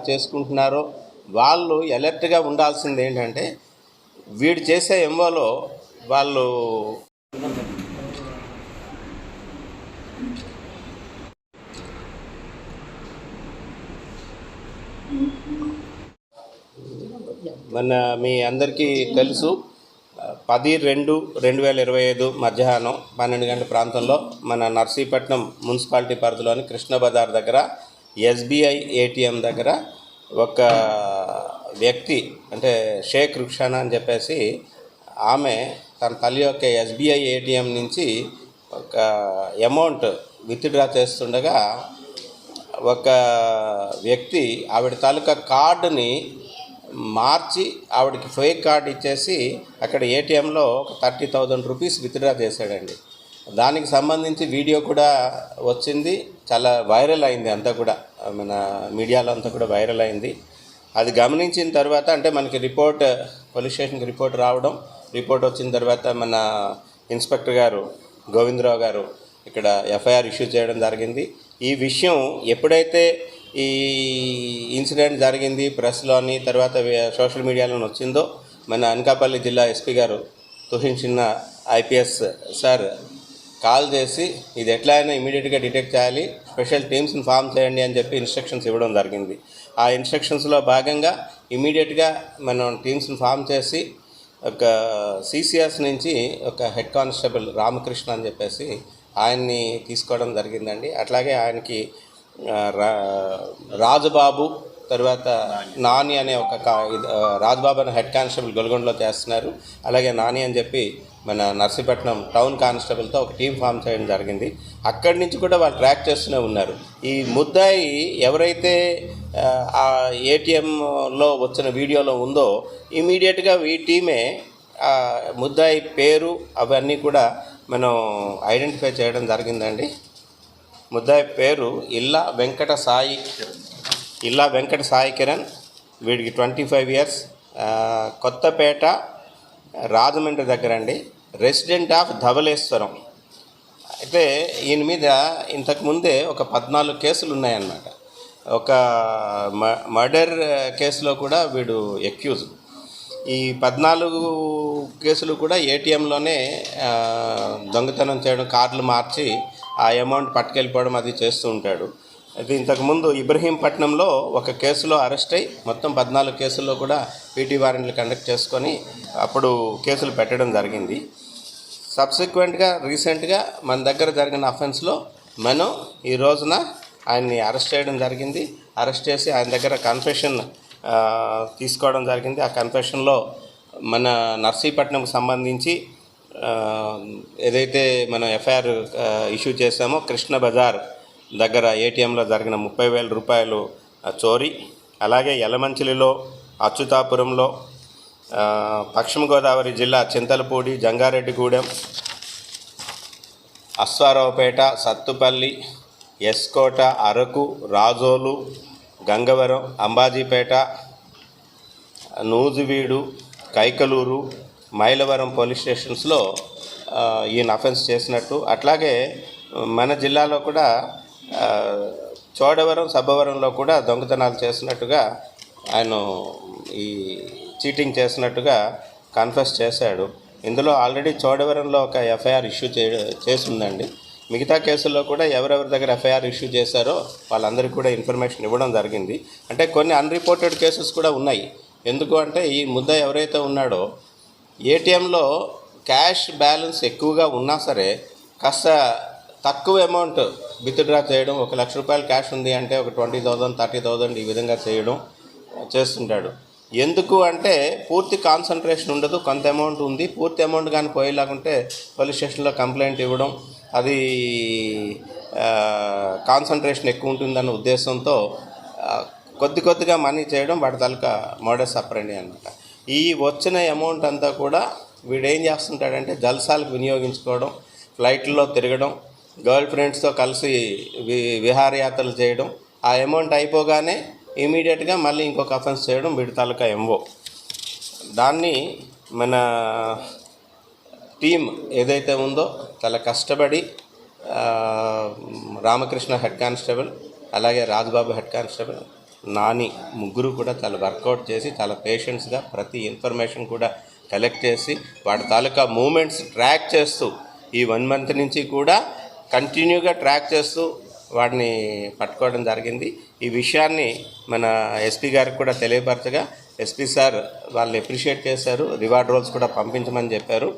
చేసుకుంటున్నారో వాళ్ళు అలర్ట్గా ఉండాల్సింది ఏంటంటే వీడు చేసే ఎంఓలో వాళ్ళు మన మీ అందరికీ తెలుసు 10/2/2025 మధ్యాహ్నం 12 గంటల ప్రాంతంలో మన నర్సీపట్నం మున్సిపాలిటీ పరిధిలోని కృష్ణ బజార్ దగ్గర ఎస్బీఐ ఏటీఎం దగ్గర ఒక వ్యక్తి అంటే షేక్ రుక్షానా అని చెప్పేసి ఆమె తన తల్లి యొక్క ఎస్బీఐ ఏటీఎం నుంచి ఒక అమౌంట్ విత్డ్రా చేస్తుండగా ఒక వ్యక్తి ఆవిడ తాలూకా కార్డుని మార్చి ఆవిడకి ఫేక్ కార్డు ఇచ్చేసి అక్కడ ఏటీఎంలో ఒక 30,000 రూపీస్ విత్డ్రా చేశాడండి. దానికి సంబంధించి వీడియో కూడా వచ్చింది, చాలా వైరల్ అయింది, అంతా కూడా మన మీడియాలో అంతా కూడా వైరల్ అయింది. అది గమనించిన తర్వాత అంటే మనకి రిపోర్ట్ పోలీస్ స్టేషన్కి రిపోర్ట్ రావడం, రిపోర్ట్ వచ్చిన తర్వాత మన ఇన్స్పెక్టర్ గారు గోవిందరావు గారు ఇక్కడ ఎఫ్ఐఆర్ ఇష్యూ చేయడం జరిగింది. ఈ విషయం ఎప్పుడైతే ఈ ఇన్సిడెంట్ జరిగింది ప్రెస్లోని తర్వాత సోషల్ మీడియాలో వచ్చిందో మన అనకాపల్లి జిల్లా ఎస్పీ గారు తుహిన్ చిన్నా ఐపీఎస్ సార్ కాల్ చేసి ఇది ఎట్లా అయినా ఇమీడియట్గా డిటెక్ట్ చేయాలి, స్పెషల్ టీమ్స్ని ఫామ్ చేయండి అని చెప్పి ఇన్స్ట్రక్షన్స్ ఇవ్వడం జరిగింది. ఆ ఇన్స్ట్రక్షన్స్లో భాగంగా ఇమీడియట్గా మనం టీమ్స్ని ఫామ్ చేసి ఒక సిసిఎస్ నుంచి ఒక హెడ్ కానిస్టేబుల్ రామకృష్ణ అని చెప్పేసి ఆయన్ని తీసుకోవడం జరిగిందండి. అట్లాగే ఆయనకి రాజబాబు తర్వాత నాని అనే ఒక రాజబాబు అనే హెడ్ కానిస్టేబుల్ గొల్గొండలో చేస్తున్నారు. అలాగే నాని అని చెప్పి మన నర్సీపట్నం టౌన్ కానిస్టేబుల్తో ఒక టీం ఫామ్ చేయడం జరిగింది. అక్కడి నుంచి కూడా వాళ్ళు ట్రాక్ చేస్తూనే ఉన్నారు. ఈ ముద్దాయి ఎవరైతే ఆ ఏటీఎంలో వచ్చిన వీడియోలో ఉందో ఇమీడియట్గా ఈ టీమే ముద్దాయి పేరు అవన్నీ కూడా మనం ఐడెంటిఫై చేయడం జరిగిందండి. ముద్దాయి పేరు ఇల్లా వెంకట సాయి కిరణ్, వీడికి 25 ఇయర్స్, కొత్తపేట రాజమండ్రి దగ్గర అండి, రెసిడెంట్ ఆఫ్ ధవళేశ్వరం. అయితే ఈయన మీద ఇంతకుముందే ఒక 14 కేసులు ఉన్నాయన్నమాట. ఒక మర్డర్ కేసులో కూడా వీడు ఎక్యూజ్డ్. ఈ 14 కేసులు కూడా ఏటీఎంలోనే దొంగతనం చేయడం, కార్డులు మార్చి ఆ అమౌంట్ పట్టుకెళ్ళిపోవడం అది చేస్తూ ఉంటాడు. అయితే ఇంతకుముందు ఇబ్రహీంపట్నంలో ఒక కేసులో అరెస్ట్ అయ్యి మొత్తం 14 కేసుల్లో కూడా పీటీ వారెంట్లు కండక్ట్ చేసుకొని అప్పుడు కేసులు పెట్టడం జరిగింది. సబ్సిక్వెంట్గా రీసెంట్గా మన దగ్గర జరిగిన అఫెన్స్లో మనం ఈ రోజున ఆయన్ని అరెస్ట్ చేయడం జరిగింది. అరెస్ట్ చేసి ఆయన దగ్గర కన్ఫెషన్ తీసుకోవడం జరిగింది. ఆ కన్ఫెషన్లో మన నర్సీపట్నంకు సంబంధించి ఏదైతే మనం ఎఫ్ఐఆర్ ఇష్యూ చేసామో కృష్ణ బజార్ దగ్గర ఏటీఎంలో జరిగిన 30,000 రూపాయలు చోరీ, అలాగే యలమంచిలిలో, అచ్యుతాపురంలో, పశ్చిమ గోదావరి జిల్లా చింతలపూడి, జంగారెడ్డిగూడెం, అశ్వారావుపేట, సత్తుపల్లి, ఎస్కోట, అరకు, రాజోలు, గంగవరం, అంబాజీపేట, నూజివీడు, కైకలూరు, మైలవరం పోలీస్ స్టేషన్స్లో ఈయన అఫెన్స్ చేసినట్టు, అట్లాగే మన జిల్లాలో కూడా చోడవరం, సబ్బవరంలో కూడా దొంగతనాలు చేసినట్టుగా ఆయన ఈ చీటింగ్ చేసినట్టుగా కన్ఫెస్ చేశాడు. ఇందులో ఆల్రెడీ చోడవరంలో ఒక ఎఫ్ఐఆర్ ఇష్యూ చేసిందండి. మిగతా కేసుల్లో కూడా ఎవరెవరి దగ్గర ఎఫ్ఐఆర్ ఇష్యూ చేశారో వాళ్ళందరికీ కూడా ఇన్ఫర్మేషన్ ఇవ్వడం జరిగింది. అంటే కొన్ని అన్రిపోర్టెడ్ కేసెస్ కూడా ఉన్నాయి. ఎందుకు అంటే ఈ ముద్ద ఎవరైతే ఉన్నాడో ఏటీఎంలో క్యాష్ బ్యాలెన్స్ ఎక్కువగా ఉన్నా సరే కాస్త తక్కువ అమౌంట్ విత్డ్రా చేయడం, 1 లక్ష రూపాయలు క్యాష్ ఉంది అంటే ఒక 20,000, 30,000 ఈ విధంగా చేస్తుంటాడు. ఎందుకు అంటే పూర్తి కాన్సన్ట్రేషన్ ఉండదు, కొంత అమౌంట్ ఉంది, పూర్తి అమౌంట్ కానీ పోయేలాగుంటే పోలీస్ స్టేషన్లో కంప్లైంట్ ఇవ్వడం, అది కాన్సన్ట్రేషన్ ఎక్కువ ఉంటుందన్న ఉద్దేశంతో కొద్దిగా మనీ చేయడం వాటి తాలూకా మోడస్ ఆపరెండి అనమాట. ఈ వచ్చిన అమౌంట్ అంతా కూడా వీడు ఏం చేస్తుంటాడంటే జల్సాలకు వినియోగించుకోవడం, ఫ్లైట్లో తిరగడం, గర్ల్ ఫ్రెండ్స్తో కలిసి విహారయాత్రలు చేయడం, ఆ అమౌంట్ అయిపోగానే ఇమీడియట్గా మళ్ళీ ఇంకొక అఫెన్స్ చేయడం వీడి తాలూకా ఎంఓ. దాన్ని మన టీం ఏదైతే ఉందో చాలా కష్టపడి రామకృష్ణ హెడ్ కానిస్టేబుల్, అలాగే రాజ్బాబు హెడ్ కానిస్టేబుల్, నాని ముగ్గురు కూడా చాలా వర్కౌట్ చేసి చాలా పేషెన్స్గా ప్రతి ఇన్ఫర్మేషన్ కూడా కలెక్ట్ చేసి వాటి తాలూకా మూమెంట్స్ ట్రాక్ చేస్తూ ఈ 1 month నుంచి కూడా కంటిన్యూగా ట్రాక్ చేస్తూ వాడిని పట్టుకోవడం జరిగింది. ఈ విషయాన్ని మన ఎస్పీ గారికి కూడా తెలియపరచగా ఎస్పీ సార్ వాళ్ళు అప్రిషియేట్ చేశారు, రివార్డ్ రోల్స్ కూడా పంపించమని చెప్పారు.